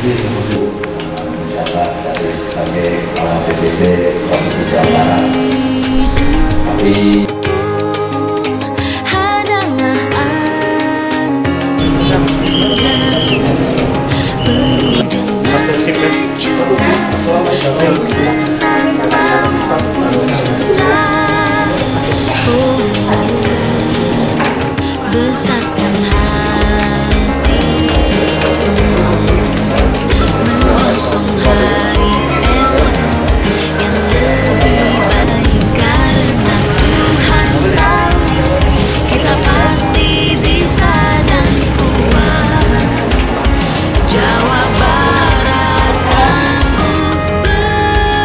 Siapa dari sebagai kepala BPBD Provinsi Jawa Barat. Tapi besarkan hati mengusung hari esok yang lebih baik, karena Tuhan tahu kita pasti bisa dan kuat. Jawa Barat tangguh bencana.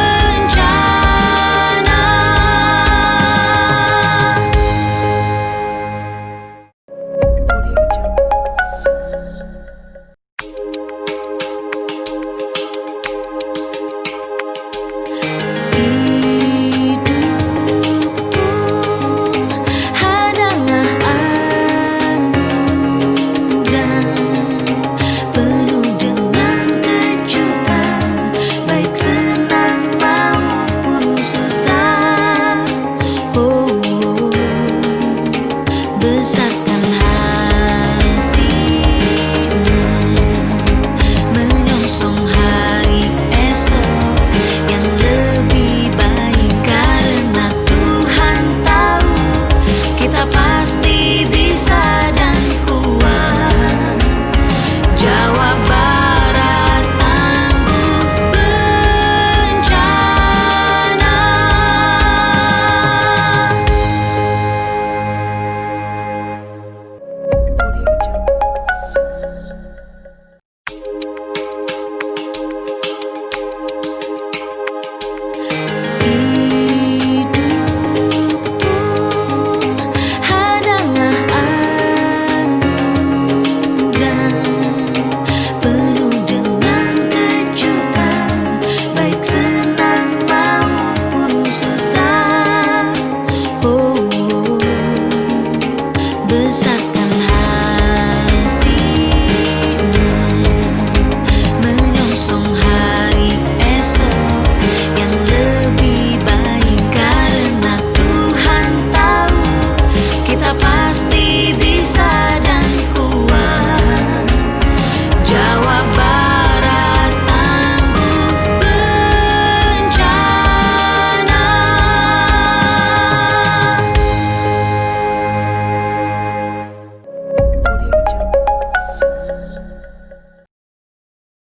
Besarkan hatimu menyongsong hari esok yang lebih baik, karena Tuhan tahu kita pasti bisa dan kuat. Jawa Barat tangguh bencana.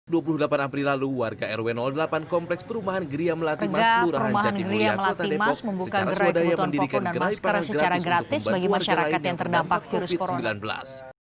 28 April lalu, warga RW 08 Kompleks Perumahan Geria Melati Mas, Kelurahan Jatimulya, Kota Depok, membuka secara gerai swadaya kebutuhan mendirikan pokok dan gerai masker pangan secara gratis gratis untuk bagi membantu warga masyarakat lain yang terdampak virus corona. COVID-19.